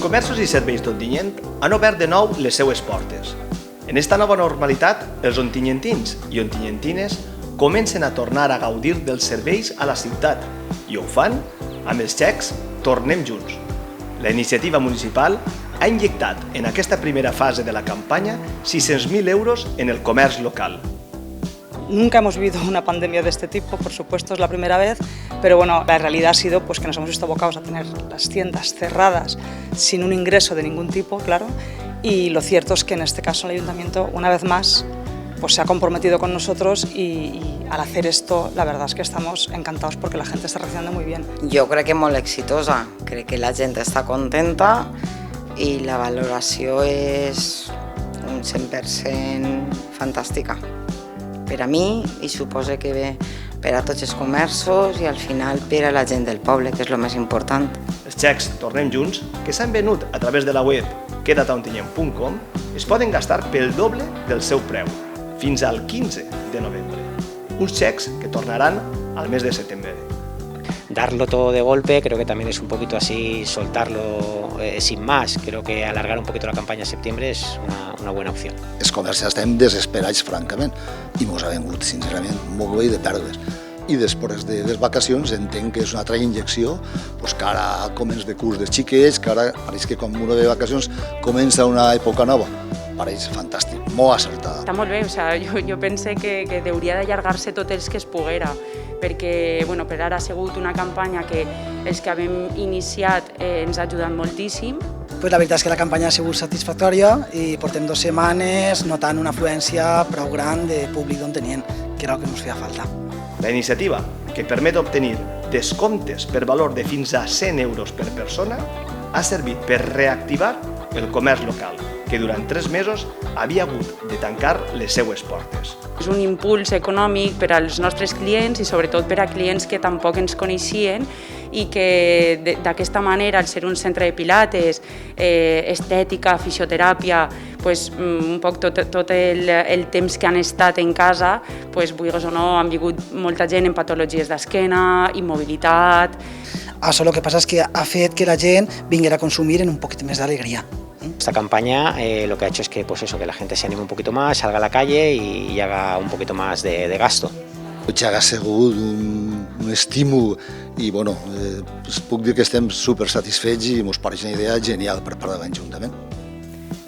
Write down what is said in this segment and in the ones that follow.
comerços i serveis d'Ontinyent han obert de nou les seues portes. En esta nova normalitat, els ontinyentins i ontinyentines comencen a tornar a gaudir dels serveis a la ciutat i ho fan amb els xecs Tornem Junts. La iniciativa municipal ha inyectat en aquesta primera fase de la campanya 600.000 euros en el comerç local. Nunca hemos vivido una pandemia de este tipo, por supuesto es la primera vez, pero bueno, la realidad ha sido pues, que nos hemos visto abocados a tener las tiendas cerradas sin un ingreso de ningún tipo, claro, y lo cierto es que en este caso el Ayuntamiento, una vez más, pues se ha comprometido con nosotros y al hacer esto, la verdad es que estamos encantados porque la gente está reaccionando muy bien. Jo crec que molt exitosa, crec que la gent està contenta i la valoració és un 100% fantàstica. Per a mi i suposo que bé per a tots els comerços i al final per a la gent del poble, que és el més important. Els xecs Tornem Junts, que s'han venut a través de la web quedataontinyent.com, es poden gastar pel doble del seu preu, fins al 15 de novembre. Uns xecs que tornaran al mes de setembre. Darlo todo de golpe creo que también es un poquito así, soltarlo sin más. Creo que alargar un poquito la campaña a septiembre es una buena opción. Els comerciants estem desesperats, francament, i mos ha vingut, sincerament, molt bé de pèrdues. I després de les vacacions entenc que és una altra injecció, doncs que ara comença de curs dels xiquets, que ara pareix que quan uno ve de vacacions comença una època nova. Pareix fantàstic, molt acertada. Està molt bé, o sigui, jo pense que hauria d'allargar-se tot els que es poguera, perquè bueno, per ara ha sigut una campanya que els que hem iniciat ens ha ajudat moltíssim. Pues la veritat és que la campanya ha sigut satisfactòria i portem 2 setmanes notant una afluència prou gran de públic d'Ontinyent, que era el que ens feia falta. La iniciativa, que permet obtenir descomptes per valor de fins a 100 euros per persona, ha servit per reactivar el comerç local, que durant 3 mesos havia hagut de tancar les seues portes. És un impuls econòmic per als nostres clients i sobretot per a clients que tampoc ens coneixien i que d'aquesta manera, al ser un centre de pilates, estètica, fisioteràpia, un poc tot el temps que han estat en casa, vulguis o no, han vingut molta gent en patologies d'esquena, immobilitat. Això el que passa és que ha fet que la gent vinguera a consumir en un poquit més d'alegria. Esta campaña lo que ha hecho es que, que la gente se anime un poquito más, salga a la calle y haga un poquito más de gasto. Ha sigut un estímul i bueno, puc dir que estem super satisfets i ens pareix una idea genial per part de l'Ajuntament.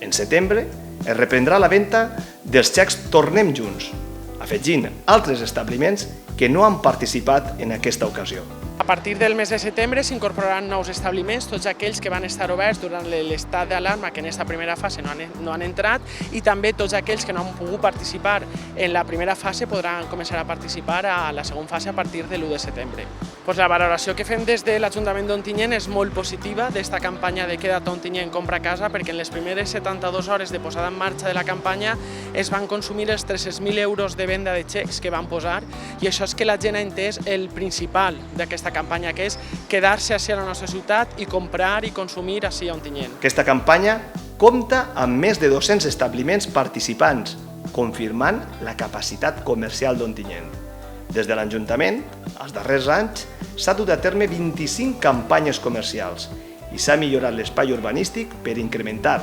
En setembre es reprendrà la venda dels xecs Tornem Junts, afegint altres establiments que no han participat en aquesta ocasió. A partir del mes de setembre s'incorporaran nous establiments, tots aquells que van estar oberts durant l'estat d'alarma, que en aquesta primera fase no han entrat, i també tots aquells que no han pogut participar en la primera fase podran començar a participar a la segona fase a partir de l'1 de setembre. La valoració que fem des de l'Ajuntament d'Ontinyent és molt positiva d'esta campanya de Queda't a Ontinyent, compra casa, perquè en les primeres 72 hores de posada en marxa de la campanya es van consumir els 300.000 euros de venda de xecs que van posar, i això és que la gent ha entès el principal d'aquesta campanya, que és quedar-se així a la nostra ciutat i comprar i consumir així a Ontinyent. Aquesta campanya compta amb més de 200 establiments participants, confirmant la capacitat comercial d'Ontinyent. Des de l'Ajuntament, els darrers anys, s'ha dut a terme 25 campanyes comercials i s'ha millorat l'espai urbanístic per incrementar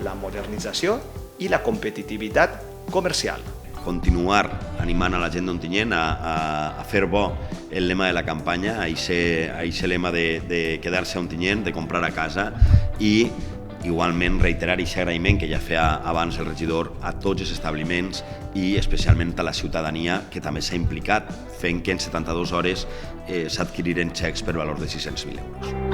la modernització i la competitivitat comercial. Continuar animant a la gent d'Ontinyent a fer bo el lema de la campanya, a aquest lema de quedar-se a Ontinyent, de comprar a casa, i igualment reiterar aquest agraïment que ja feia abans el regidor a tots els establiments i especialment a la ciutadania que també s'ha implicat fent que en 72 hores s'adquiriren xecs per valor de 600.000 euros.